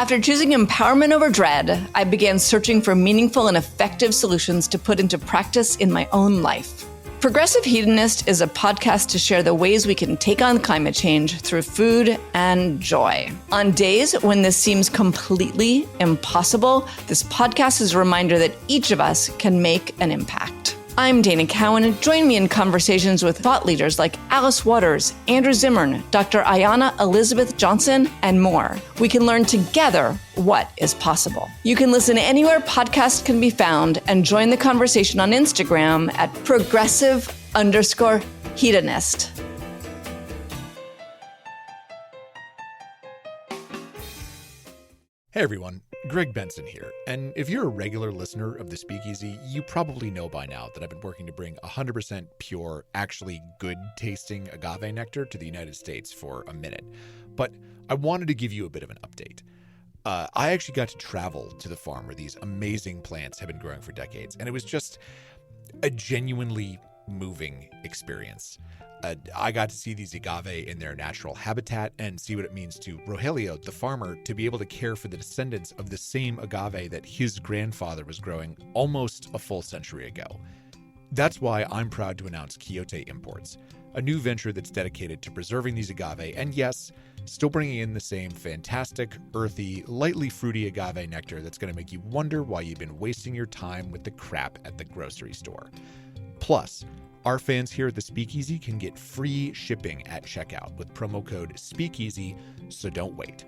After choosing empowerment over dread, I began searching for meaningful and effective solutions to put into practice in my own life. Progressive Hedonist is a podcast to share the ways we can take on climate change through food and joy. On days when this seems completely impossible, this podcast is a reminder that each of us can make an impact. I'm Dana Cowan. Join me in conversations with thought leaders like Alice Waters, Andrew Zimmern, Dr. Ayanna Elizabeth Johnson, and more. We can learn together what is possible. You can listen anywhere podcasts can be found and join the conversation on Instagram at progressive_hedonist. Hey everyone, Greg Benson here, and if you're a regular listener of The Speakeasy, you probably know by now that I've been working to bring 100% pure, actually good-tasting agave nectar to the United States for a minute. But I wanted to give you a bit of an update. I actually got to travel to the farm where these amazing plants have been growing for decades, and it was just a genuinely moving experience. I got to see these agave in their natural habitat and see what it means to Rogelio, the farmer, to be able to care for the descendants of the same agave that his grandfather was growing almost a full century ago. That's why I'm proud to announce Quixote Imports, a new venture that's dedicated to preserving these agave and, yes, still bringing in the same fantastic, earthy, lightly fruity agave nectar that's going to make you wonder why you've been wasting your time with the crap at the grocery store. Plus, our fans here at the Speakeasy can get free shipping at checkout with promo code SPEAKEASY, so don't wait.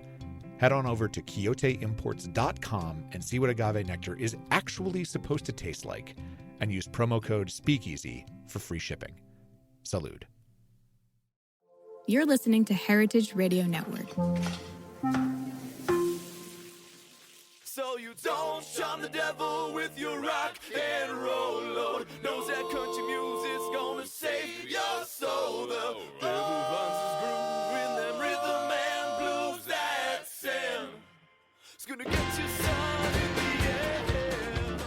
Head on over to quixoteimports.com and see what agave nectar is actually supposed to taste like, and use promo code SPEAKEASY for free shipping. Salud. You're listening to Heritage Radio Network. So you don't charm the devil with your rock and roll load. Knows that country music's gonna save your soul. The devil runs his groove in them rhythm and blues that sand. It's gonna get you sun in the air.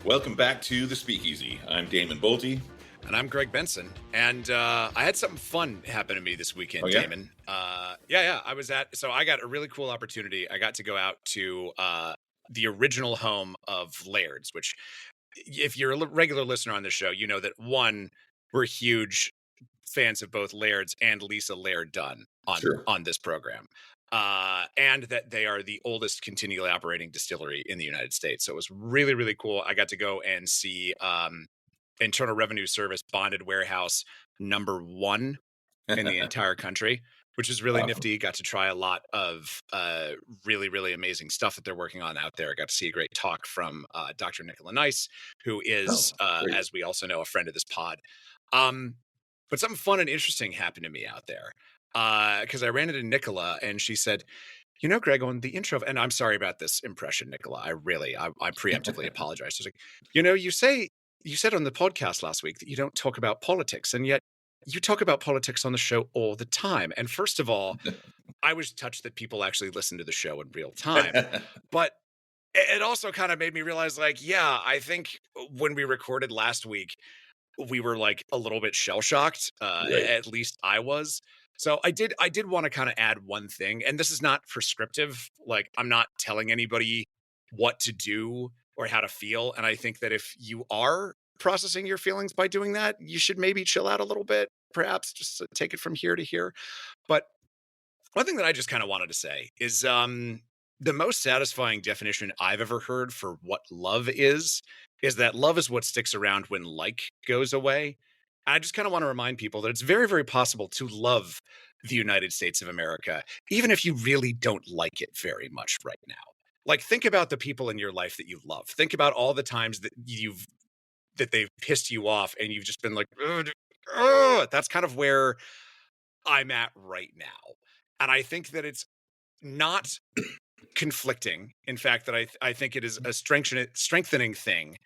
Welcome back to The Speakeasy. I'm Damon Boelte. And I'm Greg Benson. And I had something fun happen to me this weekend, Damon. I got a really cool opportunity. I got to go out to the original home of Laird's, which if you're a regular listener on this show, you know that one, we're huge fans of both Laird's and Lisa Laird Dunn on this program. And that they are the oldest continually operating distillery in the United States. So it was really, really cool. I got to go and see Internal Revenue Service bonded warehouse number 1 in the entire country, which is really nifty. Got to try a lot of really, really amazing stuff that they're working on out there. Got to see a great talk from Dr. Nicola Nice, who is, as we also know, a friend of this pod. But something fun and interesting happened to me out there because I ran into Nicola and she said, you know, Greg, on the intro, and I'm sorry about this impression, Nicola. I preemptively apologize. She's like, you know, you said on the podcast last week that you don't talk about politics, and yet you talk about politics on the show all the time. And first of all, I was touched that people actually listen to the show in real time. But it also kind of made me realize, like, yeah, I think when we recorded last week, we were like a little bit shell-shocked. At least I was. So I did want to kind of add one thing, and this is not prescriptive. Like, I'm not telling anybody what to do or how to feel. And I think that if you are processing your feelings by doing that, you should maybe chill out a little bit, perhaps just take it from here to here. But one thing that I just kind of wanted to say is the most satisfying definition I've ever heard for what love is that love is what sticks around when like goes away. I just kind of want to remind people that it's very, very possible to love the United States of America, even if you really don't like it very much right now. Like, think about the people in your life that you love. Think about all the times that they've pissed you off and you've just been like, ugh. That's kind of where I'm at right now. And I think that it's not conflicting. In fact, that I think it is a strengthening thing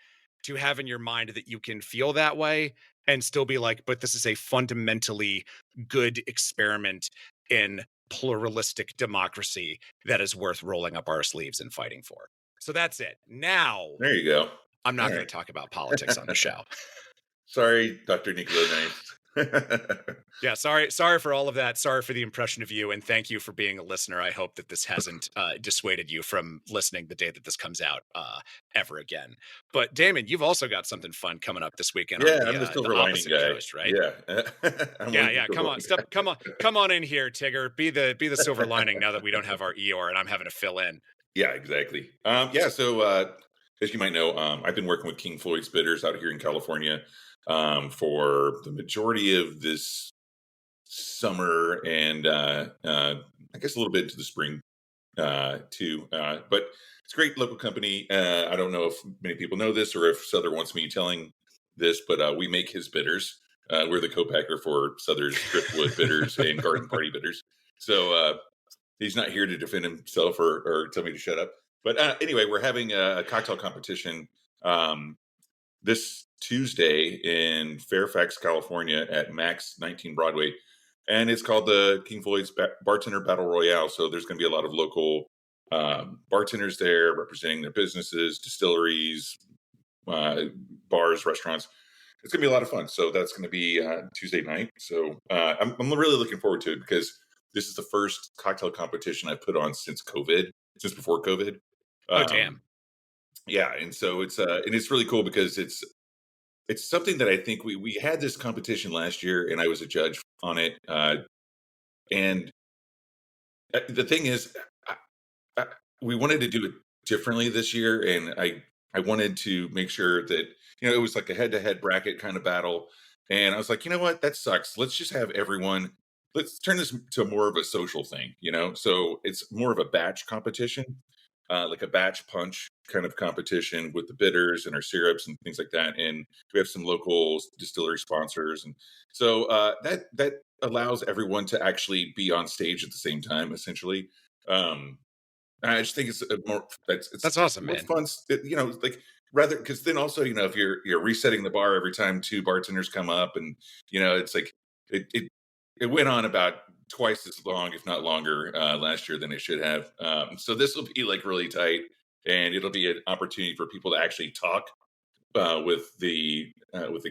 to have in your mind that you can feel that way and still be like, but this is a fundamentally good experiment in pluralistic democracy that is worth rolling up our sleeves and fighting for. So that's it. Now, there you go. I'm not going to talk about politics on the show. Sorry, Dr. Nicola Nice. Yeah, sorry for all of that. Sorry for the impression of you, and thank you for being a listener. I hope that this hasn't dissuaded you from listening the day that this comes out ever again. But Damon, you've also got something fun coming up this weekend on Yeah, I'm the the silver lining opposite guy. coast, right? Yeah. I'm one of the Yeah. Come silver on, lining come on in here, Tigger. Be the silver lining now that we don't have our Eeyore and I'm having to fill in. Yeah, exactly. Yeah, so as you might know, I've been working with King Floyd's Bitters out here in California for the majority of this summer and I guess a little bit into the spring too. But it's a great local company. I don't know if many people know this or if Sother wants me telling this, but we make his bitters. We're the co-packer for Sother's Driftwood bitters and Garden Party bitters. So he's not here to defend himself or tell me to shut up. But anyway, we're having a cocktail competition this Tuesday in Fairfax, California at Maxx 19 Broadway. And it's called the King Floyd's Bartender Battle Royale. So there's going to be a lot of local bartenders there representing their businesses, distilleries, bars, restaurants. It's going to be a lot of fun. So that's going to be Tuesday night. So I'm really looking forward to it because this is the first cocktail competition I've put on since before COVID. Oh, damn. Yeah, and so it's really cool because it's something that I think we had this competition last year, and I was a judge on it. And the thing is, I, we wanted to do it differently this year, and I wanted to make sure that it was like a head-to-head bracket kind of battle. And I was like, you know what, that sucks. Let's just have everyone. Let's turn this to more of a social thing. So it's more of a batch competition. Like a batch punch kind of competition with the bitters and our syrups and things like that. And we have some local distillery sponsors. And so that allows everyone to actually be on stage at the same time, essentially. I just think it's That's awesome, more man. fun, like rather, because then also, if you're resetting the bar every time two bartenders come up and, it's like, it went on about twice as long, if not longer, last year than it should have. So this will be like really tight, and it'll be an opportunity for people to actually talk with the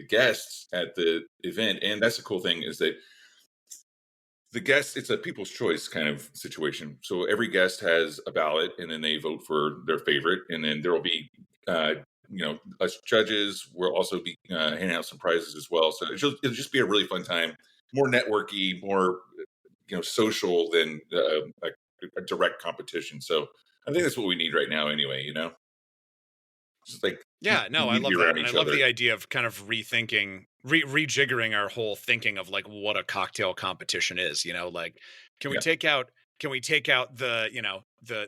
guests at the event. And that's the cool thing is that the guests, it's a people's choice kind of situation. So every guest has a ballot, and then they vote for their favorite, and then there will be us judges will also be handing out some prizes as well. So it'll just be a really fun time, more networky, more social than a direct competition. So I think that's what we need right now anyway, just like, yeah, no, I love be that. around And I each love other. the idea of kind of rethinking, rejiggering our whole thinking of like what a cocktail competition is, like, can we Yeah. take out the,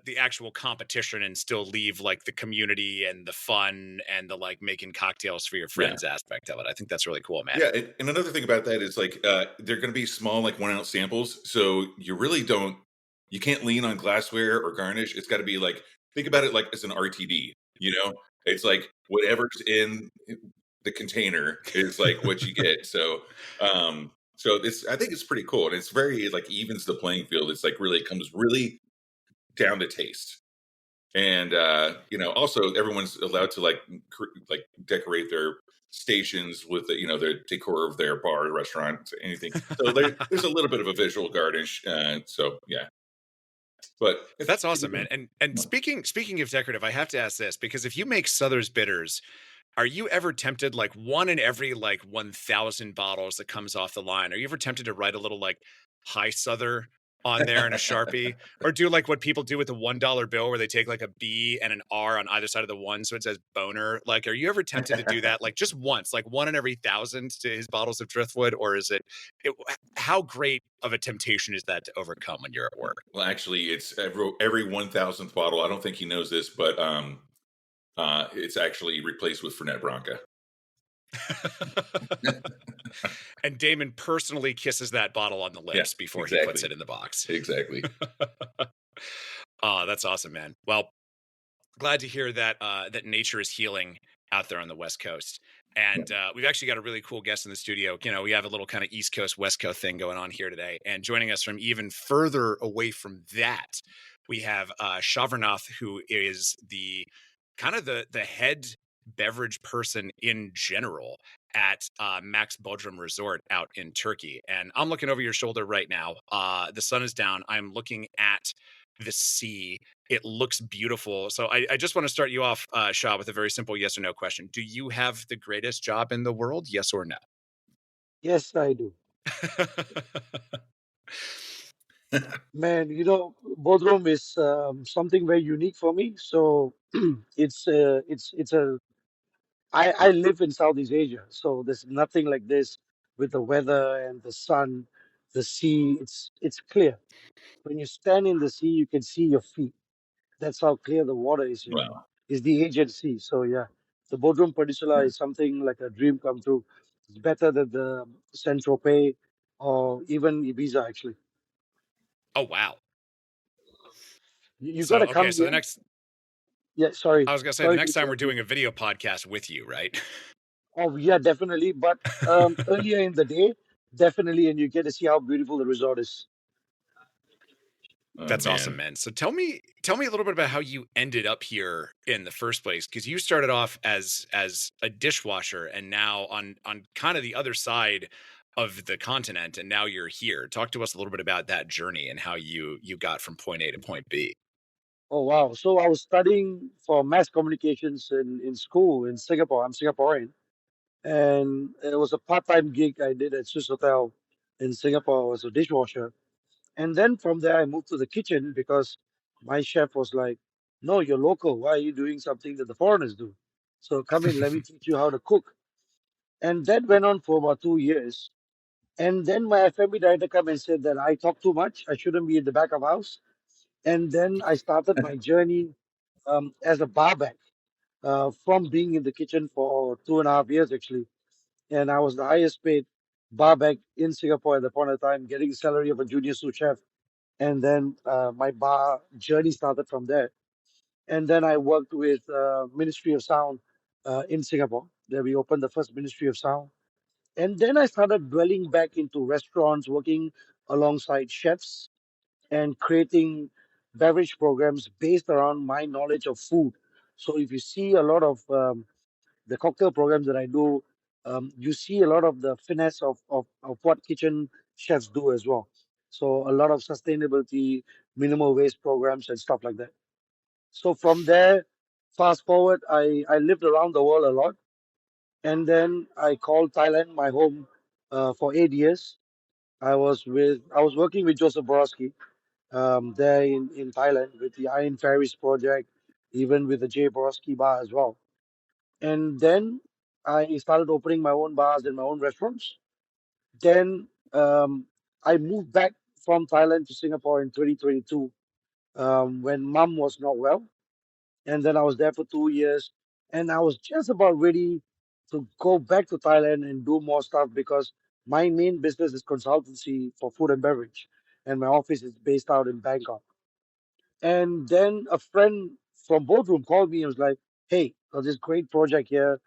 the actual competition and still leave like the community and the fun and the like making cocktails for your friends aspect of it. I think that's really cool, man. Yeah, and another thing about that is like they're going to be small, like 1 ounce samples. So you can't lean on glassware or garnish. It's got to be like, think about it like as an RTD. It's like whatever's in the container is like what you get. So, I think it's pretty cool, and it's very like evens the playing field. It's like it comes really down to taste. And also everyone's allowed to like decorate their stations with their decor of their bar, restaurant, anything. So there's a little bit of a visual garnish. So yeah, but That's awesome, man. And speaking of decorative, I have to ask this because if you make Sother's bitters, are you ever tempted, like one in every like 1,000 bottles that comes off the line? Are you ever tempted to write a little like "Hi Sother" on there in a Sharpie, or do like what people do with the $1 bill where they take like a B and an R on either side of the one so it says boner? Like, are you ever tempted to do that? Like just once, like one in every 1,000 to his bottles of Driftwood, or is it? How great of a temptation is that to overcome when you're at work? Well, actually, it's every 1,000th bottle. I don't think he knows this, but it's actually replaced with Fernet Branca. And Damon personally kisses that bottle on the lips before he puts it in the box. Exactly. Oh, that's awesome, man. Well, glad to hear that that nature is healing out there on the West Coast. And we've actually got a really cool guest in the studio. We have a little kind of East Coast, West Coast thing going on here today. And joining us from even further away from that, we have Shavinraj, who is the kind of the head beverage person in general at Maxx Bodrum Resort out in Turkey. And I'm looking over your shoulder right now. The sun is down. I'm looking at the sea. It looks beautiful. So I just want to start you off, Shah, with a very simple yes or no question. Do you have the greatest job in the world? Yes or no? Yes, I do. Man, Bodrum is something very unique for me. So it's a I live in Southeast Asia, so there's nothing like this with the weather and the sun, the sea. It's clear. When you stand in the sea, you can see your feet. That's how clear the water is here. Wow. It's the Aegean Sea. So yeah, the Bodrum Peninsula is something like a dream come true. It's better than the Saint Tropez or even Ibiza actually. Oh, wow. You So, gotta okay. come So here. Yeah, sorry. I was going to say, the Sorry to next time we're interrupt you. doing a video podcast with you, right? Oh yeah, definitely. But earlier in the day, definitely, and you get to see how beautiful the resort is. Oh, That's awesome, man. man. So tell me a little bit about how you ended up here in the first place, because you started off as a dishwasher and now on kind of the other side of the continent, and now you're here. Talk to us a little bit about that journey and how you got from point A to point B. Oh wow! So I was studying for mass communications in school in Singapore. I'm Singaporean, and it was a part-time gig I did at Swiss Hotel in Singapore as a dishwasher. And then from there, I moved to the kitchen because my chef was like, "No, you're local. Why are you doing something that the foreigners do? So come in, let me teach you how to cook." And that went on for about 2 years. And then my F&B director came and said that I talk too much. I shouldn't be in the back of house. And then I started my journey as a barback from being in the kitchen for 2.5 years actually. And I was the highest paid barback in Singapore at the point of time, getting the salary of a junior sous chef. And then my bar journey started from there. And then I worked with Ministry of Sound in Singapore. There we opened the first Ministry of Sound. And then I started dwelling back into restaurants, working alongside chefs and creating beverage programs based around my knowledge of food. So if you see a lot of the cocktail programs that I do, you see a lot of the finesse of what kitchen chefs do as well. So a lot of sustainability, minimal waste programs and stuff like that. So from there, fast forward, I lived around the world a lot. And then I called Thailand my home for 8 years. I was working with Joseph Borowski there in Thailand with the Iron Ferries project, even with the J Borowski bar as well. And then I started opening my own bars and my own restaurants. Then I moved back from Thailand to Singapore in 2022 when mom was not well. And then I was there for 2 years. And I was just about ready to go back to Thailand and do more stuff because my main business is consultancy for food and beverage. And my office is based out in Bangkok. And then a friend from Bodrum called me and was like, "Hey, got this great project here,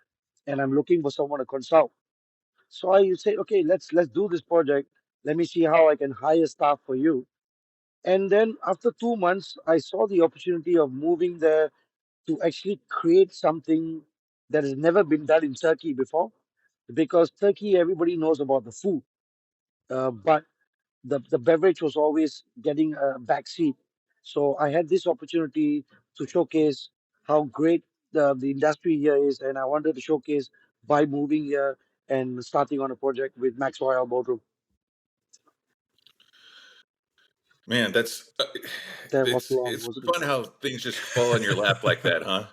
and I'm looking for someone to consult." So I said, "Okay, let's do this project. Let me see how I can hire staff for you." And then after 2 months, I saw the opportunity of moving there to actually create something that has never been done in Turkey before. Because Turkey, everybody knows about the food, but the beverage was always getting a backseat. So I had this opportunity to showcase how great the industry here is, and I wanted to showcase by moving here and starting on a project with Maxx Royal Bodrum. Man, that's That was long, it's wasn't it? fun how things just fall in your lap like that, huh?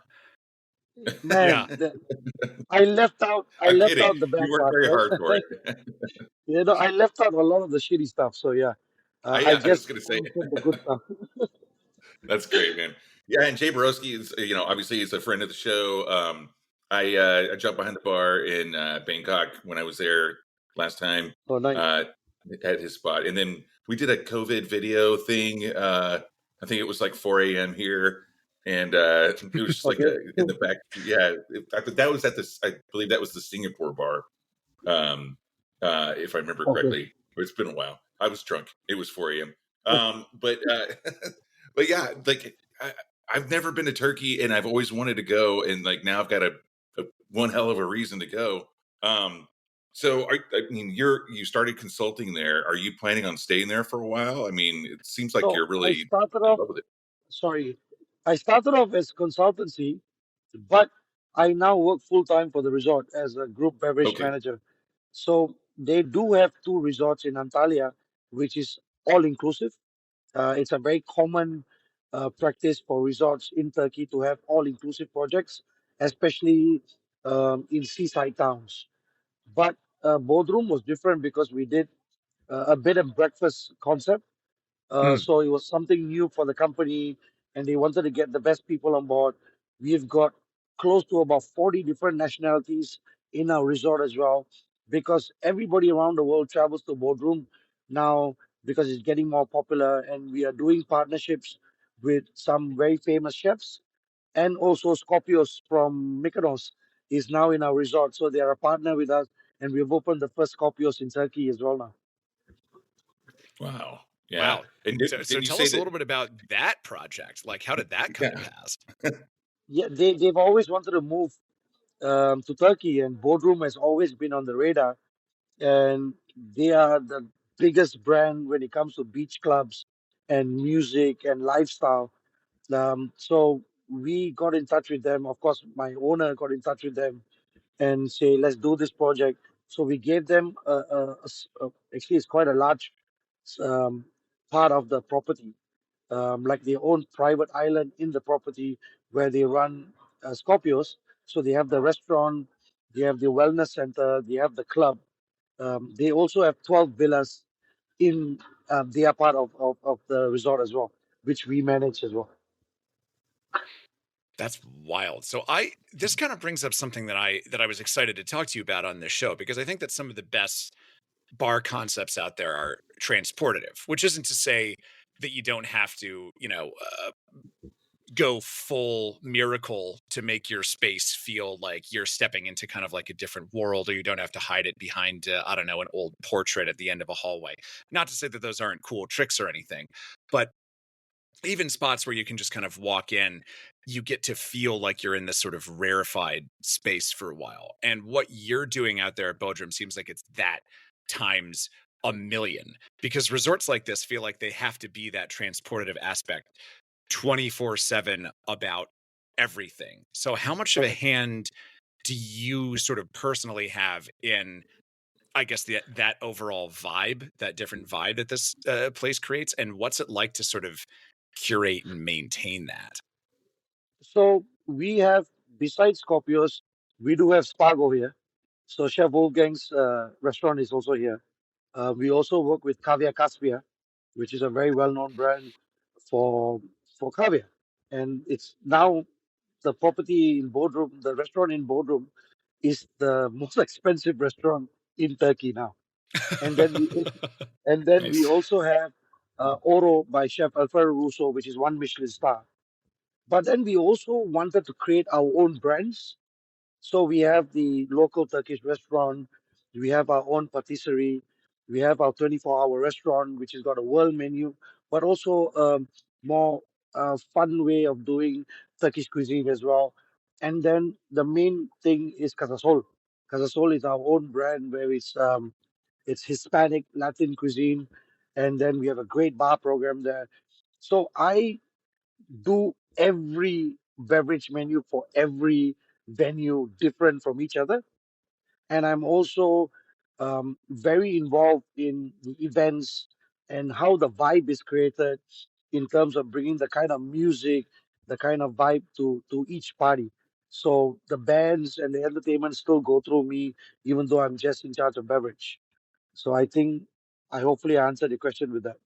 Yeah. Man, I I'm left kidding. out the bad You work part, very right? hard for it. I left out a lot of the shitty stuff. So yeah, I I was just gonna say mentioned the good stuff. that's great, man. Yeah, and Jay Borowski is, obviously he's a friend of the show. I jumped behind the bar in Bangkok when I was there last time Oh, nice. uh, at his spot, and then we did a COVID video thing. I think it was like 4 a.m. here, and it was just like Okay. in the back. Yeah, that was at this. I believe that was the Singapore bar, if I remember Okay. correctly. It's been a while. I was drunk. It was 4 a.m. But but yeah, like I've never been to Turkey, and I've always wanted to go, and like now I've got a one hell of a reason to go. Um, so I mean, you started consulting there. Are you planning on staying there for a while? I mean, it seems like So you're I really started in off, love with it. sorry, I started off as consultancy, but I now work full time for the resort as a group beverage Okay. manager. So they do have two resorts in Antalya, which is all inclusive. It's a very common practice for resorts in Turkey to have all inclusive projects, especially in seaside towns. But Bodrum was different because we did a bed and breakfast concept. Mm. So it was something new for the company, and they wanted to get the best people on board. We've got close to about 40 different nationalities in our resort as well, because everybody around the world travels to Bodrum now because it's getting more popular, and we are doing partnerships with some very famous chefs, and also Scorpios from Mykonos is now in our resort, so they are a partner with us, and we've opened the first Scorpios in Turkey as well now. Wow. Yeah. Wow. And So did you tell say us a that? little bit about that project. Like, how did that come to Yeah. pass? Yeah, they've always wanted to move to Turkey, and Bodrum has always been on the radar. And they are the biggest brand when it comes to beach clubs and music and lifestyle. So we got in touch with them. Of course, my owner got in touch with them and say, let's do this project. So we gave them actually it's quite a large um, part of the property, like their own private island in the property where they run Scorpios. So they have the restaurant, they have the wellness center, they have the club. They also have 12 villas in they are part of the resort as well, which we manage as well. That's wild. So this kind of brings up something that I was excited to talk to you about on this show, because I think that some of the best bar concepts out there are transportative, which isn't to say that you don't have to, go full miracle to make your space feel like you're stepping into kind of like a different world, or you don't have to hide it behind, I don't know, an old portrait at the end of a hallway. Not to say that those aren't cool tricks or anything, but even spots where you can just kind of walk in, you get to feel like you're in this sort of rarefied space for a while. And what you're doing out there at Bodrum seems like it's that times a million, because resorts like this feel like they have to be that transportative aspect 24/7 about everything. So how much of a Correct. hand do you sort of personally have in, I guess, that overall vibe, that different vibe that this place creates, and what's it like to sort of curate and maintain that? So we have, besides Scorpios, we do have Spargo here. So Chef Wolfgang's restaurant is also here. We also work with Caviar Caspia, which is a very well-known brand for caviar. And it's now the property in Bodrum, the restaurant in Bodrum is the most expensive restaurant in Turkey now. And then we Nice. also have Oro by Chef Alfredo Russo, which is one Michelin star. But then we also wanted to create our own brands. So we have the local Turkish restaurant, we have our own patisserie, we have our 24-hour restaurant, which has got a world menu, but also more fun way of doing Turkish cuisine as well. And then the main thing is Casasol. Casasol is our own brand where it's Hispanic Latin cuisine, and then we have a great bar program there. So I do every beverage menu for every venue different from each other. And I'm also very involved in the events and how the vibe is created in terms of bringing the kind of music, the kind of vibe to each party. So the bands and the entertainment still go through me, even though I'm just in charge of beverage. So I think I hopefully answered the question with that.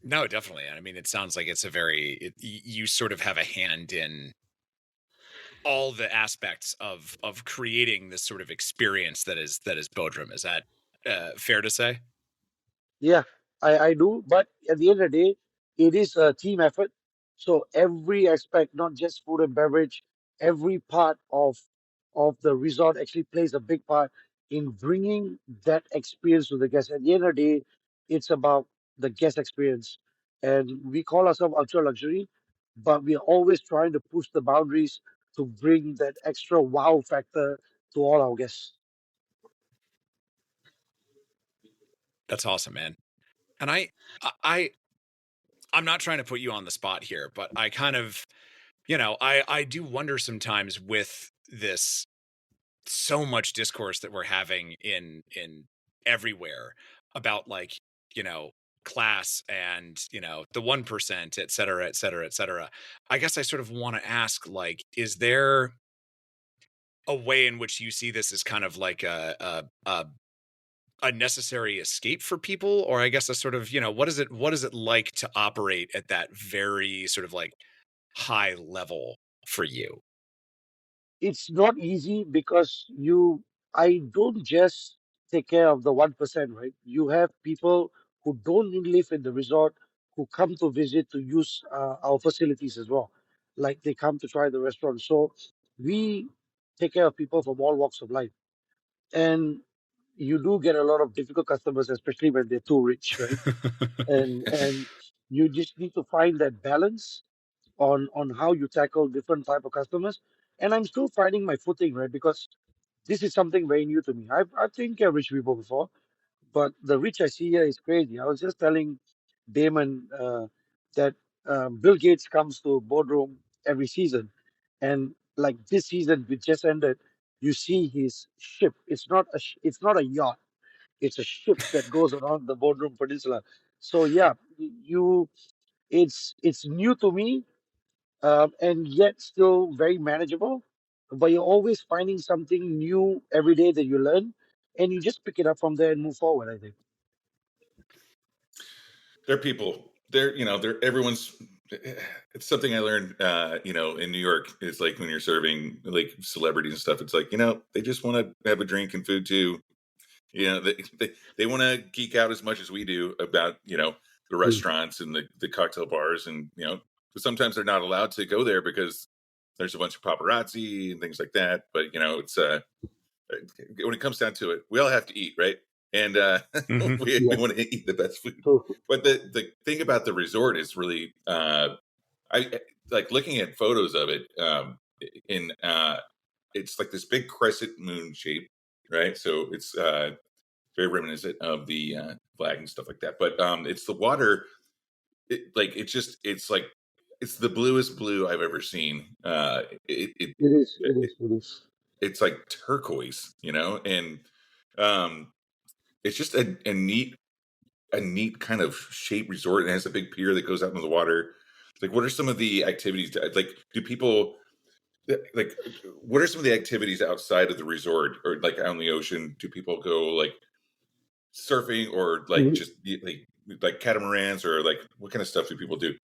No, definitely. I mean, it sounds like it's you sort of have a hand in all the aspects of creating this sort of experience that is Bodrum. Is that fair to say? Yeah, I do. But at the end of the day, it is a team effort. So every aspect, not just food and beverage, every part of the resort actually plays a big part in bringing that experience to the guests. At the end of the day, it's about the guest experience. And we call ourselves ultra luxury, but we are always trying to push the boundaries to bring that extra wow factor to all our guests. That's awesome, man. And I'm not trying to put you on the spot here, but I kind of, I do wonder sometimes with this so much discourse that we're having in everywhere about like, you know, class and, the 1%, et cetera, et cetera, et cetera. I guess I sort of want to ask, like, is there a way in which you see this as kind of like a necessary escape for people, or I guess a sort of, what is it like to operate at that very sort of like high level for you? It's not easy because I don't just take care of the 1%, right? You have people who don't even live in the resort who come to visit to use our facilities as well. Like they come to try the restaurant. So we take care of people from all walks of life. And you do get a lot of difficult customers, especially when they're too rich, right? And you just need to find that balance on how you tackle different type of customers. And I'm still finding my footing, right? Because this is something very new to me. I've taken care of rich people before, but the rich I see here is crazy. I was just telling Damon that Bill Gates comes to Bodrum every season, and like this season which just ended, you see his ship. It's not a yacht. It's a ship that goes around the Bodrum Peninsula. So yeah, you it's new to me, and yet still very manageable. But you're always finding something new every day that you learn, and you just pick it up from there and move forward, I think. They're people. They're everyone's. It's something I learned, in New York. It's like when you're serving like celebrities and stuff. It's like they just want to have a drink and food too. They want to geek out as much as we do about the Mm. restaurants and the cocktail bars, and but sometimes they're not allowed to go there because there's a bunch of paparazzi and things like that. But it's when it comes down to it, we all have to eat, right? And Hmm. we Yeah. want to eat the best food. So, But the thing about the resort is really, I like looking at photos of it. In It's like this big crescent moon shape, right? So it's very reminiscent of the flag and stuff like that. But it's the water. It's like it's the bluest blue I've ever seen. it is. It is. It is. It's like turquoise, and um, it's just a neat kind of shape resort. And it has a big pier that goes out into the water. Like, what are some of the activities? Like, do people like? What are some of the activities outside of the resort or like out on the ocean? Do people go like surfing or like Mhm. just like catamarans or like what kind of stuff do people do?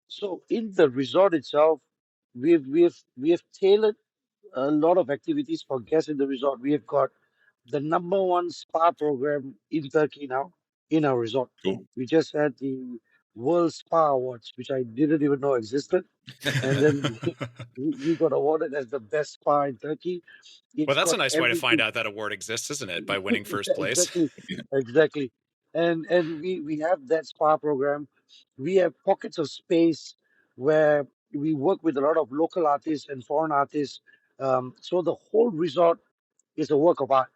So in the resort itself, we have tailored a lot of activities for guests in the resort. We have got the number one spa program in Turkey now in our resort. Cool. We just had the World Spa Awards, which I didn't even know existed. And then we got awarded as the best spa in Turkey. Well, It's that's a got nice way to find everything. out that award exists, isn't it? By winning first Yeah, place. exactly, exactly. And we have that spa program. We have pockets of space where we work with a lot of local artists and foreign artists. So the whole resort is a work of art.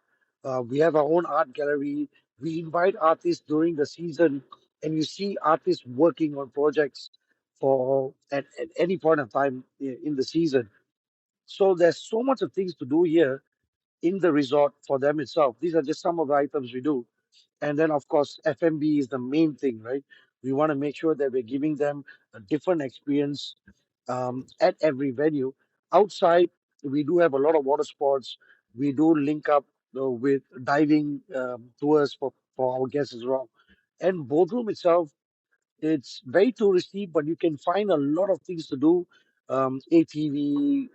We have our own art gallery. We invite artists during the season, and you see artists working on projects for at any point of time in the season. So there's so much of things to do here in the resort for them itself. These are just some of the items we do. And then, of course, FMB is the main thing, right? We want to make sure that we're giving them a different experience at every venue. Outside, we do have a lot of water sports. We do link up with diving tours for our guests as well. And Bodrum itself, it's very touristy, but you can find a lot of things to do. ATV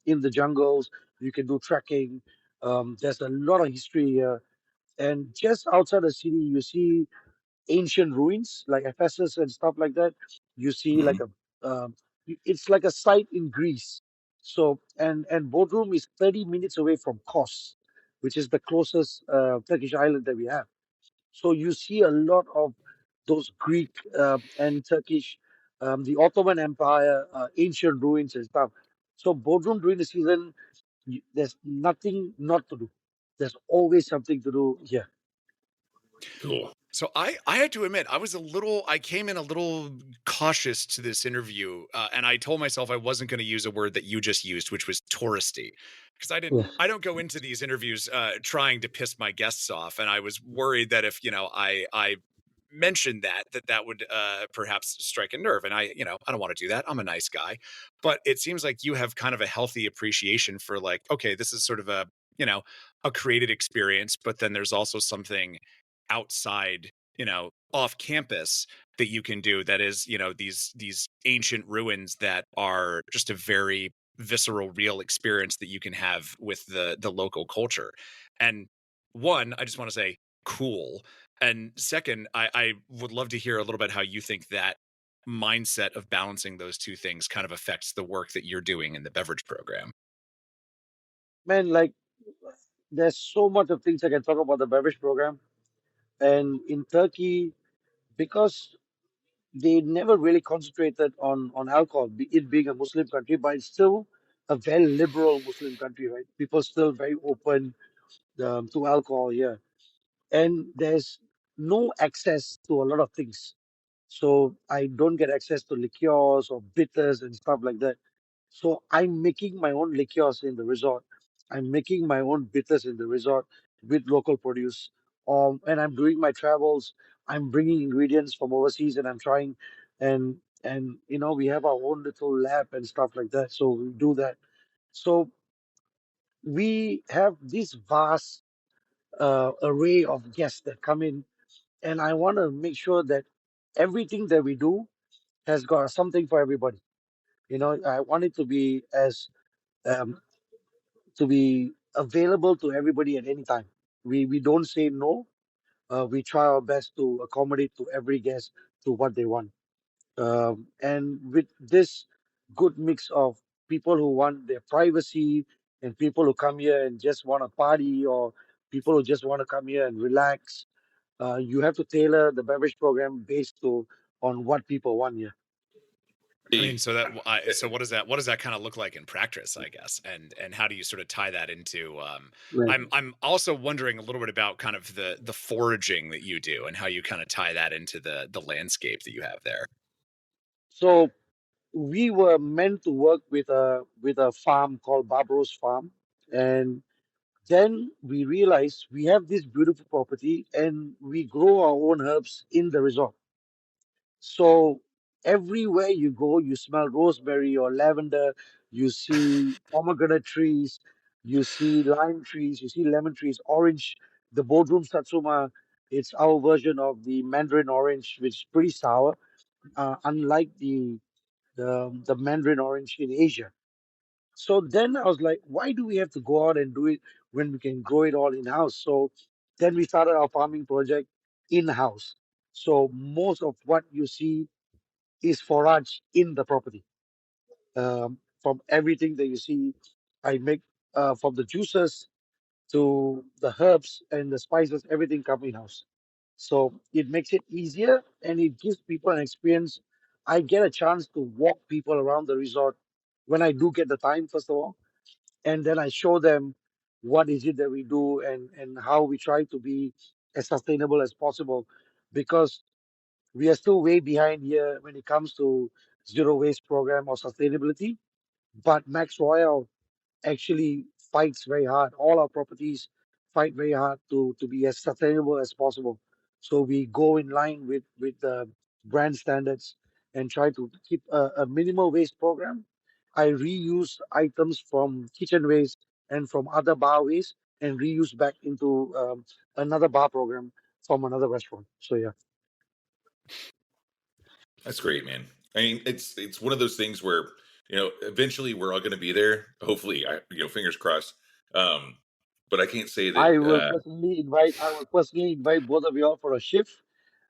in the jungles, you can do trekking. There's a lot of history here. And just outside the city, you see ancient ruins like Ephesus and stuff like that. You see like Mhm. it's like a site in Greece. So and Bodrum is 30 minutes away from Kos, which is the closest Turkish island that we have. So you see a lot of those Greek and Turkish, the Ottoman Empire, ancient ruins and stuff. So Bodrum during the season there's nothing not to do. There's always something to do here. Cool. So I had to admit, I came in a little cautious to this interview, and I told myself I wasn't going to use a word that you just used, which was touristy, because Yeah. I don't go into these interviews trying to piss my guests off, and I was worried that if I mentioned that would perhaps strike a nerve, and I don't want to do that. I'm a nice guy, but it seems like you have kind of a healthy appreciation for like, okay, this is sort of a created experience, but then there's also something outside, off campus that you can do that is, these ancient ruins that are just a very visceral, real experience that you can have with the local culture. And one, I just want to say cool. And second, I would love to hear a little bit how you think that mindset of balancing those two things kind of affects the work that you're doing in the beverage program. Man, like there's so much of things I can talk about the beverage program. And in Turkey, because they never really concentrated on alcohol, it being a Muslim country, but it's still a very liberal Muslim country, right? People still very open to alcohol here, and there's no access to a lot of things. So I don't get access to liqueurs or bitters and stuff like that. So I'm making my own liqueurs in the resort. I'm making my own bitters in the resort with local produce. And I'm doing my travels. I'm bringing ingredients from overseas and I'm trying. And we have our own little lab and stuff like that. So we do that. So we have this vast array of guests that come in, and I want to make sure that everything that we do has got something for everybody. I want it um, to be available to everybody at any time. We don't say no. We try our best to accommodate to every guest to what they want. And with this good mix of people who want their privacy and people who come here and just want to party, or people who just want to come here and relax, you have to tailor the beverage program based on what people want here. I mean, so what does that kind of look like in practice, I guess, and how do you sort of tie that into? Right. I'm also wondering a little bit about kind of the foraging that you do and how you kind of tie that into the landscape that you have there. So we were meant to work with a farm called Barbaros Farm, and then we realized we have this beautiful property and we grow our own herbs in the resort. So everywhere you go, you smell rosemary or lavender, you see pomegranate trees, you see lime trees, you see lemon trees, orange. The Bodrum Satsuma, it's our version of the Mandarin orange, which is pretty sour, unlike the Mandarin orange in Asia. So then I was like, why do we have to go out and do it when we can grow it all in house? So then we started our farming project in house. So most of what you see is forage in the property. From everything that you see, I make from the juices to the herbs and the spices, everything come in house. So it makes it easier and it gives people an experience. I get a chance to walk people around the resort when I do get the time, first of all, and then I show them what is it that we do and how we try to be as sustainable as possible, because we are still way behind here when it comes to zero waste program or sustainability. But Maxx Royal actually fights very hard. All our properties fight very hard to be as sustainable as possible. So we go in line with the brand standards and try to keep a minimal waste program. I reuse items from kitchen waste and from other bar waste and reuse back into another bar program from another restaurant. So yeah. That's great, man. I mean, it's one of those things where eventually we're all going to be there. Hopefully, fingers crossed. Um, but I can't say that. I will personally invite both of you all for a shift,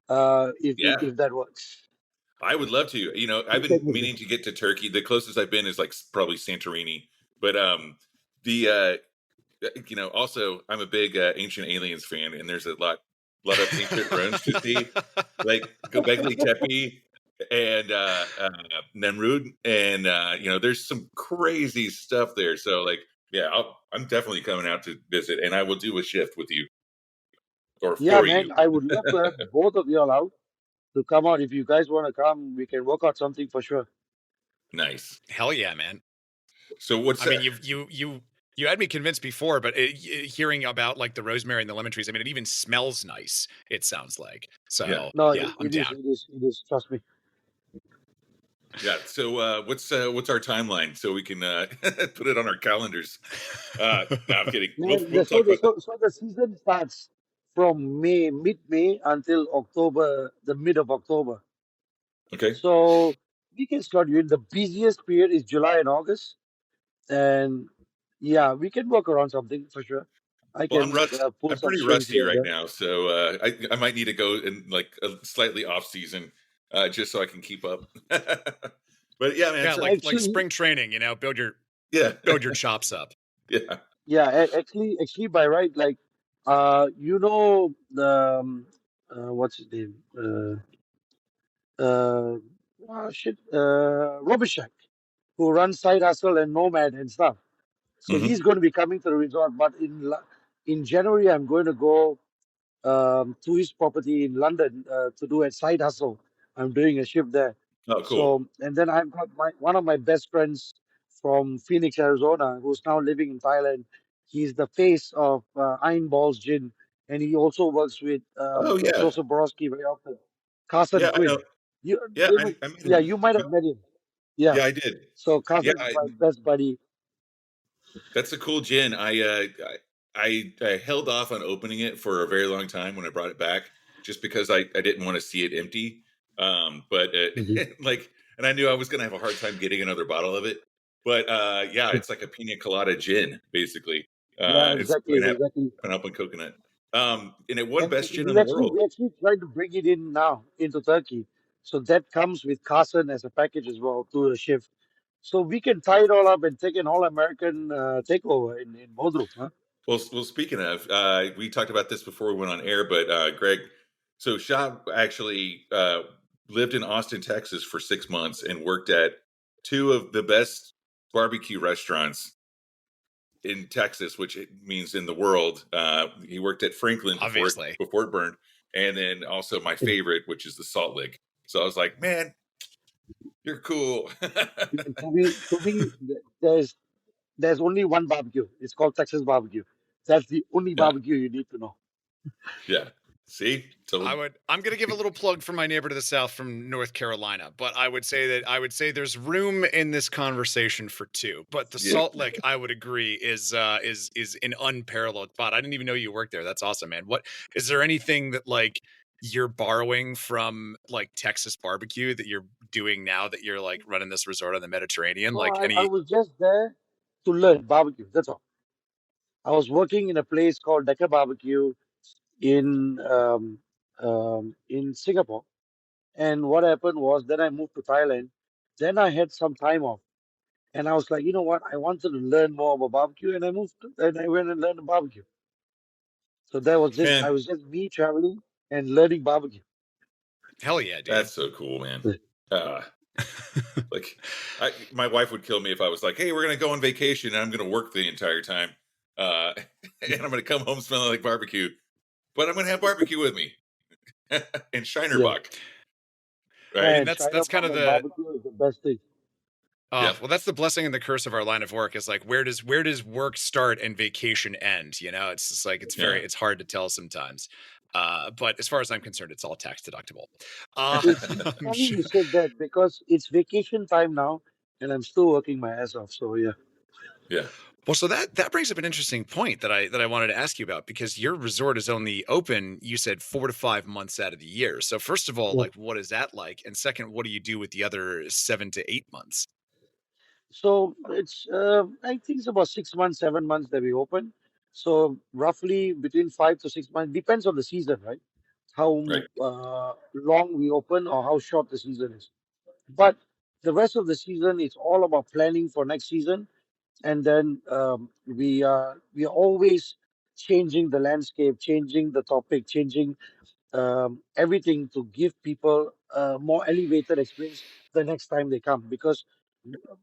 Yeah, if that works. I would love to. I've been meaning to get to Turkey. The closest I've been is like probably Santorini. But the also I'm a big Ancient Aliens fan, and there's a lot of ancient ruins to see, like Göbekli Tepe and Nemrud, and there's some crazy stuff there. So like Yeah, I'm definitely coming out to visit, and I will do a shift with you or Yeah, for man, you. I would love to have both of you all out to come out. If you guys want to come, we can work out something for sure. Nice. Hell yeah, man. So what's I mean, you had me convinced before, but hearing about like the rosemary and the lemon trees, I mean, it even smells nice. It sounds like yeah, so. No, Yeah, I'm down. it is. Trust me. yeah. So what's our timeline so we can put it on our calendars? No, I'm kidding. We'll Man, talk about that. so the season starts from mid-May until October, the mid of October. Okay. So we can slot you in. The busiest period is July and August, and yeah, we can work around something for sure. I Well, can pull I'm some pretty strings rusty here and right there. now, so I might need to go in like a slightly off season, just so I can keep up. But yeah, man. Yeah, So like Actually, spring training. You know, yeah, build your chops up. yeah. yeah, actually, by right, like, you know the what's his name? Uh, Robichek, who runs Side Hustle and Nomad and stuff. So Hmm. he's going to be coming to the resort. But in January, I'm going to go to his property in London to do a side hustle. I'm doing a shift there. Oh, cool. So, and then I've got one of my best friends from Phoenix, Arizona, who's now living in Thailand. He's the face of Iron Balls Gin, and he also works with Oh yeah, Joseph Borowski very often. Carson yeah. I know. Quinn. You, Yeah, David, I met yeah, him. you might have met him. Yeah. Yeah, I did. So Yeah, Carson is my best buddy. that's a cool gin. I held off on opening it for a very long time when I brought it back, just because I didn't want to see it empty. But Mhm. like, and I knew I was gonna have a hard time getting another bottle of it. But yeah, it's like a pina colada gin, basically. Yeah, It's exactly, exactly. pineapple and coconut. And it won And best gin in the world. we actually trying to bring it in now into Turkey. So that comes with Carson as a package as well to the shift. So we can tie it all up and take an all-American takeover in Bodrum, huh? Well, speaking of, we talked about this before we went on air, but Greg, so Shah actually lived in Austin, Texas for 6 months and worked at two of the best barbecue restaurants in Texas, which it means in the world. He worked at Franklin Obviously. before it burned, and then also my favorite, which is the Salt Lick. So I was like, man, you're cool. To me, there's only one barbecue. It's called Texas barbecue. That's the only Yeah, barbecue you need to know. yeah. See, so I'm going to give a little plug for my neighbor to the south from North Carolina, but I would say there's room in this conversation for two. But the yeah. Salt Lick, I would agree, is an unparalleled spot. I didn't even know you worked there. That's awesome, man. What is there anything that like you're borrowing from like Texas barbecue that you're doing now that you're like running this resort on the Mediterranean? No, Like I any was just there to learn barbecue. That's all. I was working in a place called Decca Barbecue in Singapore. And what happened was then I moved to Thailand. Then I had some time off. And I was like, you know what? I wanted to learn more about barbecue and and I went and learned barbecue. So I Man, was just me traveling and learning barbecue. hell yeah, dude. that's so cool, man. Like, my wife would kill me if I was like, "Hey, we're gonna go on vacation and I'm gonna work the entire time, and I'm gonna come home smelling like barbecue, but I'm gonna have barbecue with me and Yeah. Shinerbach, I right?" mean, And that's kind China of and the barbecue is the best thing. Yeah, well, that's the blessing and the curse of our line of work is like where does work start and vacation end? You know, it's just like yeah. it's hard to tell sometimes. But as far as I'm concerned, it's all tax deductible. It's funny you said that because it's vacation time now and I'm still working my ass off. So yeah. Yeah. Well, so that brings up an interesting point that I wanted to ask you about because your resort is only open, you said 4 to 5 months out of the year. So first of all, Yeah. like what is that like? And second, what do you do with the other 7 to 8 months? So it's I think it's about 6 months, 7 months that we open. So roughly between 5 to 6 months, depends on the season, right? Right. How long we open or how short the season is. But the rest of the season is all about planning for next season, and then we are always changing the landscape, changing the topic, changing everything to give people a more elevated experience the next time they come because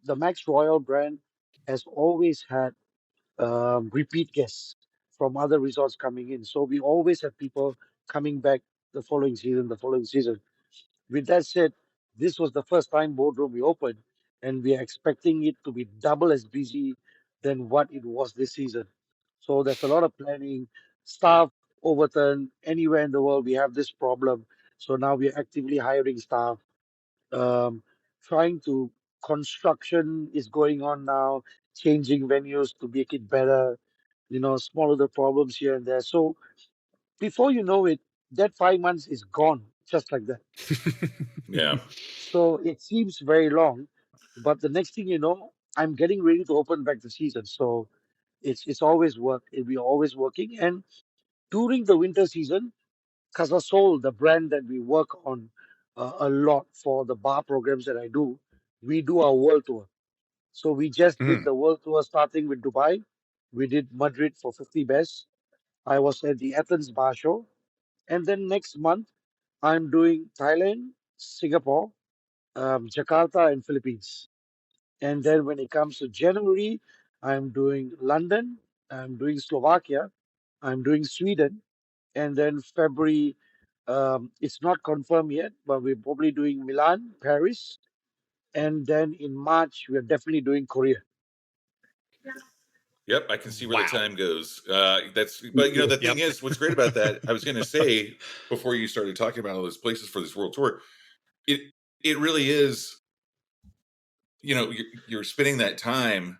the Maxx Royal brand has always had repeat guests from other resorts coming in. So we always have people coming back the following season, the following season. With that said, this was the first time Bodrum we opened, and we are expecting it to be double as busy than what it was this season. So there's a lot of planning. Staff overturn anywhere in the world. We have this problem. So now we are actively hiring staff. Um, trying to construction is going on now, changing venues to make it better. Small little problems here and there. So before you know it, that 5 months is gone just like that. Yeah. So it seems very long, but the next thing you know, I'm getting ready to open back the season. So it's always work. We're always working. And during the winter season, Casasol, the brand that we work on a lot for the bar programs that I do, we do our world tour. So we just did Mhm. the world tour starting with Dubai. We did Madrid for 50 best. I was at the Athens Bar Show. And then next month, I'm doing Thailand, Singapore, Jakarta, and Philippines. And then when it comes to January, I'm doing London, I'm doing Slovakia, I'm doing Sweden, and then February, it's not confirmed yet, but we're probably doing Milan, Paris, and then in March we're definitely doing Korea. Yep, I can see where the Wow. time goes. But the thing Yep. is, what's great about that, I was going to say before you started talking about all those places for this world tour, it really is. You're spending that time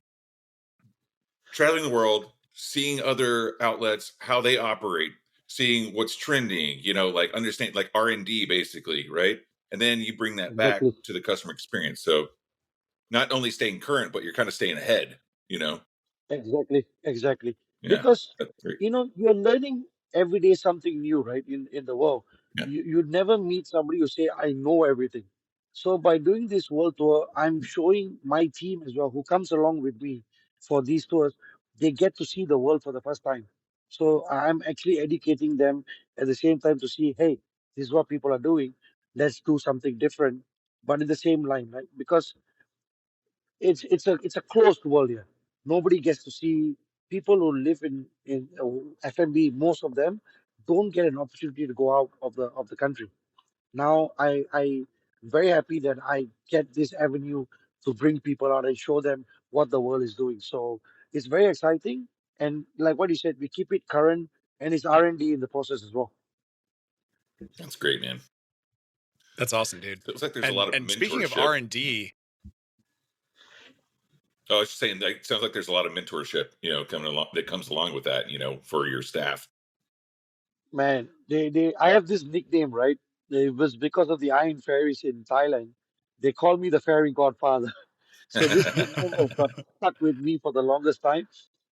traveling the world, seeing other outlets, how they operate, seeing what's trending. Like understand, like R&D, basically, right? And then you bring that back Exactly, to the customer experience. So not only staying current, but you're kind of staying ahead. exactly. Yeah, Because that's great. you're learning every day something new, right? In the world, Yeah, you'd never meet somebody who say, "I know everything." So by doing this world tour, I'm showing my team as well, who comes along with me for these tours. They get to see the world for the first time. So I'm actually educating them at the same time to see, hey, this is what people are doing. Let's do something different, but in the same line, right? Because it's a closed world here. Nobody gets to see people who live in F&B. Most of them don't get an opportunity to go out of the country. Now I very happy that I get this avenue to bring people out and show them what the world is doing. So it's very exciting, and like what you said, we keep it current, and it's R&D in the process as well. that's great, man. That's awesome, dude. Feels like there's a lot of And speaking of mentorship. R&D, I was just saying, that it sounds like there's a lot of mentorship, coming along that comes along with that, for your staff. Man, they I have this nickname, right? It was because of the Iron Fairies in Thailand. They call me the Fairy Godfather. So this nickname has got stuck with me for the longest time.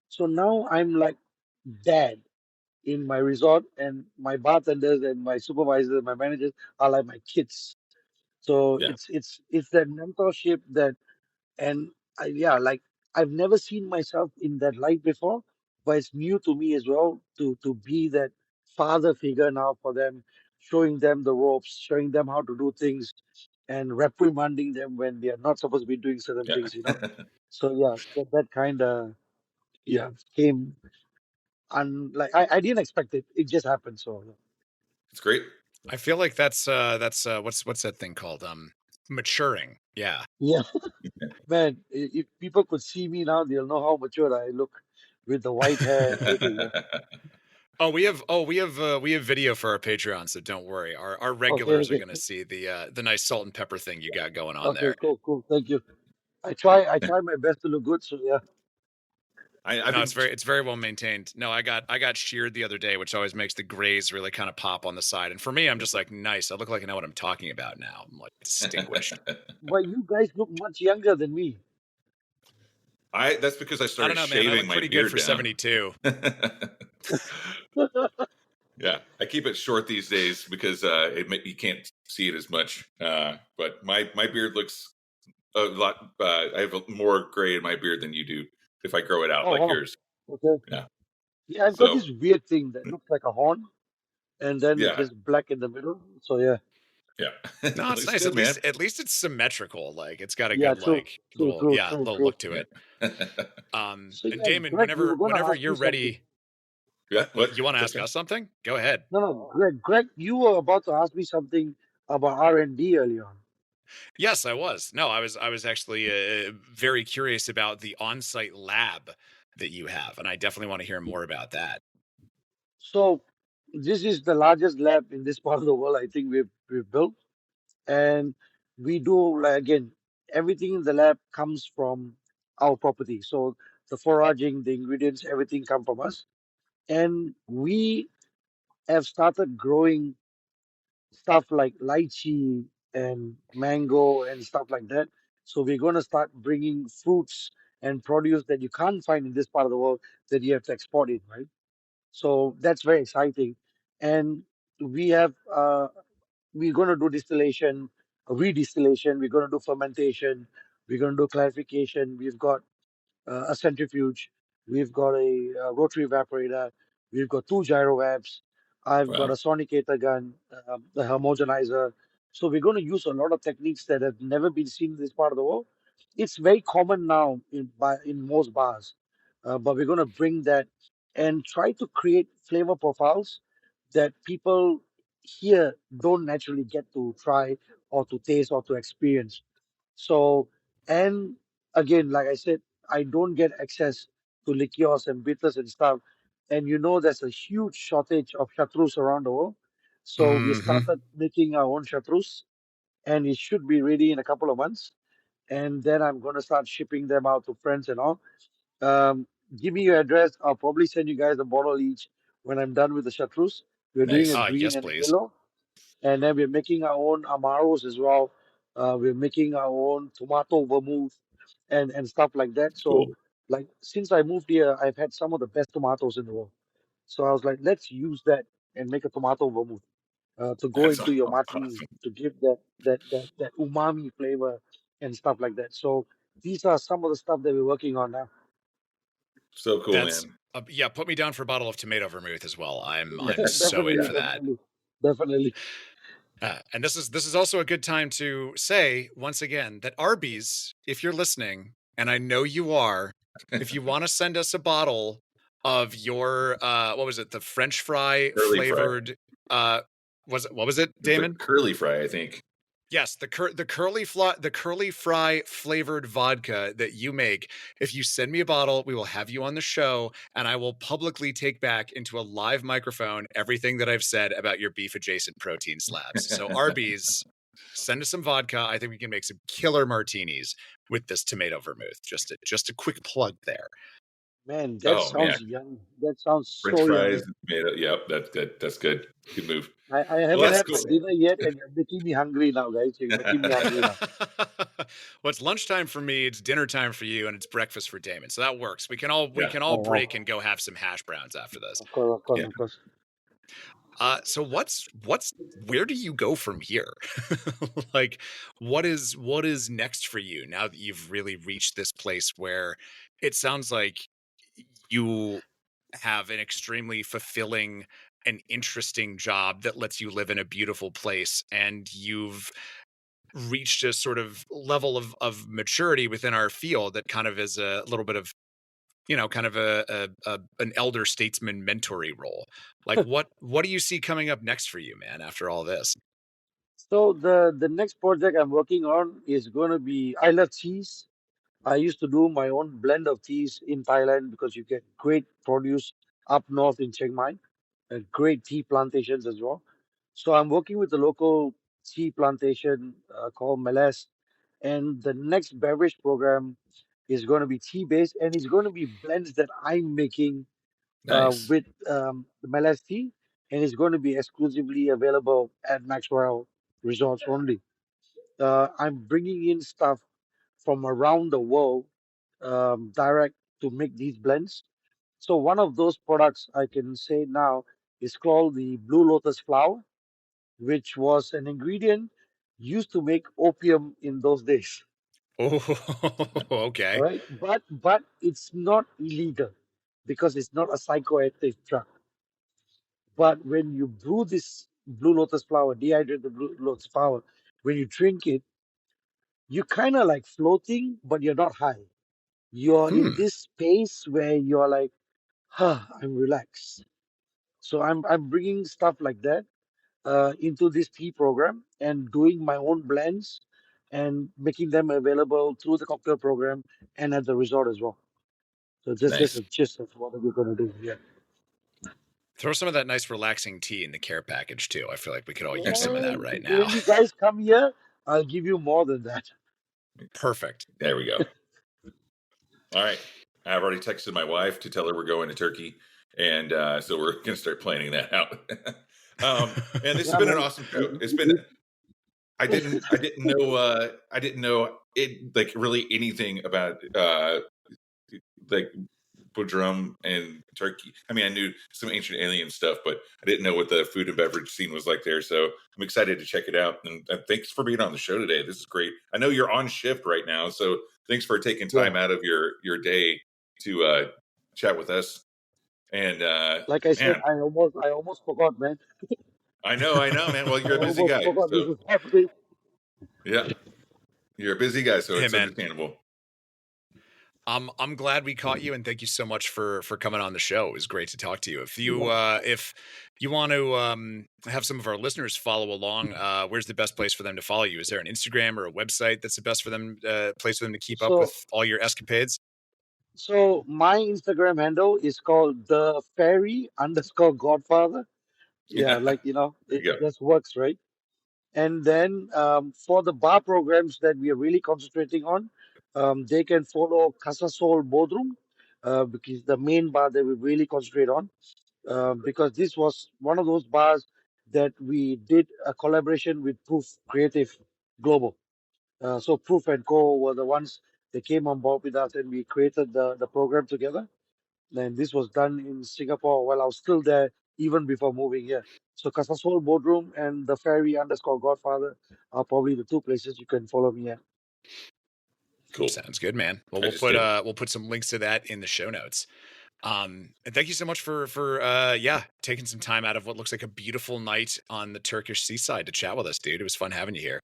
So now I'm like dad in my resort, and my bartenders and my supervisors, my managers are like my kids. So Yeah, it's that mentorship that, and yeah, like I've never seen myself in that light before, but it's new to me as well to be that father figure now for them, showing them the ropes, showing them how to do things, and reprimanding them when they are not supposed to be doing certain yeah. things. So yeah, that kind of, yeah, came, like I didn't expect it. It just happened. So It's great. I feel like that's what's that thing called? Maturing. Yeah. yeah, man, if people could see me now, they'll know how mature I look with the white hair and everything. Yeah. We have video for our Patreon, so don't worry. Our Okay, regulars are okay, going to see the nice salt and pepper thing you got going on okay, there. cool. Thank you. I try my best to look good. So yeah. I've No, been it's very well maintained. No, I got sheared the other day, which always makes the grays really kind of pop on the side. And for me, I'm just like, nice. I look like I know what I'm talking about now. I'm like distinguished. But you guys look much younger than me. That's because I I don't started know, man. I shaving look my pretty good beard for down. 72. Yeah, I keep it short these days because you can't see it as much. But my beard looks a lot. I have more gray in my beard than you do if I grow it out Oh like wow. yours. Okay. Yeah. Yeah, I've got So this weird thing that looks like a horn, and then it yeah, gets black in the middle. So yeah. Yeah. No, it's Looks nice. good, man. At least it's symmetrical. Like it's got a Yeah, good true, like true, little true, true, little true. look to it. Yeah. So And yeah, Damon, Greg, you were going to whenever ask you're me something. ready, Yeah. What? you want to What's ask that? us something? Go ahead. No, Greg, you were about to ask me something about R&D earlier on. Yes, I was. No, I was actually very curious about the on-site lab that you have, and I definitely want to hear more about that. So this is the largest lab in this part of the world I think we've built, and we do like again everything in the lab comes from our property. So the foraging, the ingredients, everything come from us, and we have started growing stuff like lychee and mango and stuff like that. So we're going to start bringing fruits and produce that you can't find in this part of the world that you have to export it, right? So that's very exciting. And we have we're going to do distillation, redistillation. We're going to do fermentation. We're going to do clarification. We've got a centrifuge. We've got a, rotary evaporator. We've got two gyro valves. I've got Wow. a sonicator gun, the homogenizer. So we're going to use a lot of techniques that have never been seen in this part of the world. It's very common now in most bars, but we're going to bring that and try to create flavor profiles that people here don't naturally get to try or to taste or to experience. So, and again, like I said, I don't get access to liqueurs and bitters and stuff. And there's a huge shortage of chartreuse around the world. So we Hmm. started making our own chartreuse, and it should be ready in a couple of months. And then I'm going to start shipping them out to friends and all. Um, Give me your address. I'll probably send you guys a bottle each when I'm done with the chartreuse. We're doing a Nice. green Yes, and a please. yellow, and then we're making our own amaros as well. We're making our own tomato vermouth and stuff like that. So, Cool. like since I moved here, I've had some of the best tomatoes in the world. So I was like, let's use that and make a tomato vermouth to go That's into your martini awesome. to give that umami flavor and stuff like that. So these are some of the stuff that we're working on now. So cool, That's man. yeah. Put me down for a bottle of tomato vermouth as well. Yeah. I'm so in Definitely, for that. definitely, definitely. And this is also a good time to say once again that Arby's, if you're listening, and I know you are, if you want to send us a bottle of your what was it, the French fry Curly fry. flavored what was it, It's a Damon? curly fry, I think. Yes, the curly fry flavored vodka that you make. If you send me a bottle, we will have you on the show, and I will publicly take back into a live microphone everything that I've said about your beef adjacent protein slabs. So Arby's, send us some vodka. I think we can make some killer martinis with this tomato vermouth. Just a quick plug there. Man, that Oh man, sounds young. That sounds French so fries, yummy. tomato. Yep, that's good. That's good. Good move. I Well, haven't that's had cool, my dinner yet, and you're making me hungry now, guys. You're making me hungry now. Well, it's lunchtime for me, it's dinner time for you, and it's breakfast for Damon. So that works. We Yeah. can all Oh, wow. break and go have some hash browns after this. Of course, of course, Yeah. of course. So where do you go from here? Like what is next for you now that you've really reached this place where it sounds like you have an extremely fulfilling and interesting job that lets you live in a beautiful place, and you've reached a sort of level of maturity within our field that kind of is a little bit of kind of an elder statesman mentory role. Like what do you see coming up next for you, man, after all this? So the next project I'm working on is going to be I love teas. I used to do my own blend of teas in Thailand because you get great produce up north in Chiang Mai and great tea plantations as well. So I'm working with the local tea plantation called Meles, and the next beverage program is going to be tea based, and it's going to be blends that I'm making Nice. with the Meles tea, and it's going to be exclusively available at Maxx Royal Resorts only. I'm bringing in stuff from around the world direct to make these blends. So one of those products I can say now is called the Blue Lotus flower, which was an ingredient used to make opium in those days. Oh, All okay. right, but it's not illegal because it's not a psychoactive drug. But when you brew blue lotus flower, dehydrated blue lotus flower. When you drink it, you're kind of like floating, but you're not high. You're in this space where you're like, I'm relaxed. So I'm bringing stuff like that into this tea program and doing my own blends and making them available through the cocktail program and at the resort as well. So just Nice. a gist of what we're going to do. Yeah. Throw some of that nice relaxing tea in the care package too. I feel like we could all use some of And that right now. when you guys come here, I'll give you more than that. Perfect. There we go. All right. I've already texted my wife to tell her we're going to Turkey. And so we're going to start planning that out. And this has been an awesome show. It's been, I didn't know it like really anything about like Bodrum and Turkey. I mean, I knew some ancient alien stuff, but I didn't know what the food and beverage scene was like there. So I'm excited to check it out. And thanks for being on the show today. This is great. I know you're on shift right now, so thanks for taking time out of your day to chat with us. And like I said, I almost forgot, man. I know, man. Well, you're a busy almost guy. forgot this So is happening. yeah, you're a busy guy, so Hey, it's man. understandable. I'm glad we caught you, and thank you so much for coming on the show. It was great to talk to you. If you want to have some of our listeners follow along, where's the best place for them to follow you? Is there an Instagram or a website that's the best for them place for them to keep up with all your escapades? So my Instagram handle is called the fairy _ Godfather. Yeah, like it just works, right? And then for the bar programs that we are really concentrating on, they can follow Casa Sol Bodrum, because the main bar that we really concentrate on, because this was one of those bars that we did a collaboration with Proof Creative Global. So Proof and Co were the ones that came on board with us, and we created the program together. And this was done in Singapore while I was still there, even before moving here. So Casa Sol Bodrum and the fairy _ Godfather are probably the two places you can follow me at. Cool. Sounds good, man. Well, we'll put some links to that in the show notes. And thank you so much for taking some time out of what looks like a beautiful night on the Turkish seaside to chat with us, dude. It was fun having you here.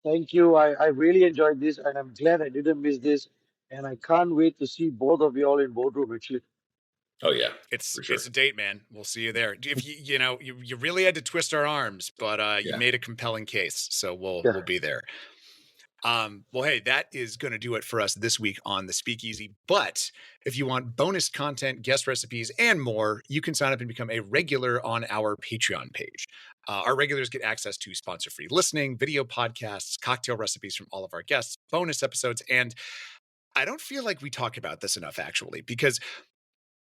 Thank you. I really enjoyed this, and I'm glad I didn't miss this. And I can't wait to see both of you all in Bodrum, actually. Oh yeah, it's a date, man. We'll see you there. If you really had to twist our arms, but you made a compelling case, so we'll be there. Well, hey, that is going to do it for us this week on the Speakeasy. But if you want bonus content, guest recipes, and more, you can sign up and become a regular on our Patreon page. Our regulars get access to sponsor-free listening, video podcasts, cocktail recipes from all of our guests, bonus episodes, and I don't feel like we talk about this enough, actually, because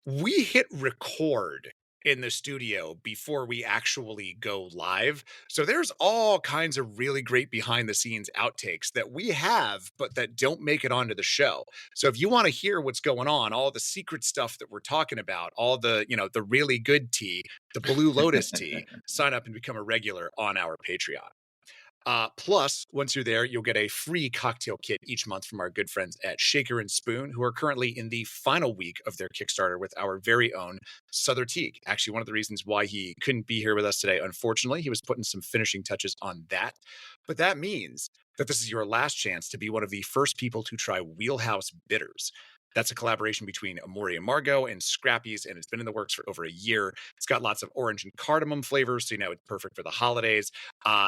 we hit record in the studio before we actually go live. So there's all kinds of really great behind the scenes outtakes that we have, but that don't make it onto the show. So if you want to hear what's going on, all the secret stuff that we're talking about, all the, the really good tea, the Blue Lotus tea, sign up and become a regular on our Patreon. Plus, once you're there, you'll get a free cocktail kit each month from our good friends at Shaker and Spoon, who are currently in the final week of their Kickstarter with our very own Sother Teague. Actually, one of the reasons why he couldn't be here with us today, unfortunately, he was putting some finishing touches on that. But that means that this is your last chance to be one of the first people to try Wheelhouse Bitters. That's a collaboration between Amore and Margot and Scrappy's, and it's been in the works for over a year. It's got lots of orange and cardamom flavors, so it's perfect for the holidays.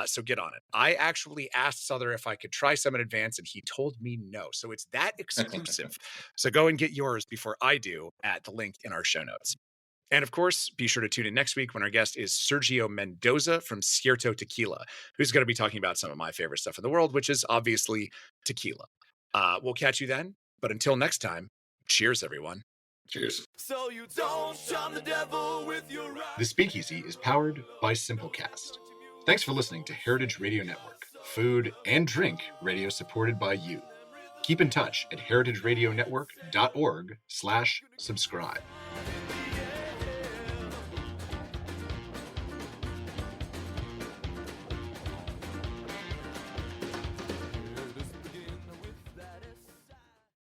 So get on it. I actually asked Sother if I could try some in advance, and he told me no. So it's that exclusive. So go and get yours before I do at the link in our show notes. And of course, be sure to tune in next week when our guest is Sergio Mendoza from Cierto Tequila, who's going to be talking about some of my favorite stuff in the world, which is obviously tequila. We'll catch you then. But until next time, cheers, everyone. Cheers. So you don't charm the devil with your rock. The Speakeasy is powered by Simplecast. Thanks for listening to Heritage Radio Network, food and drink radio supported by you. Keep in touch at heritageradionetwork.org/subscribe.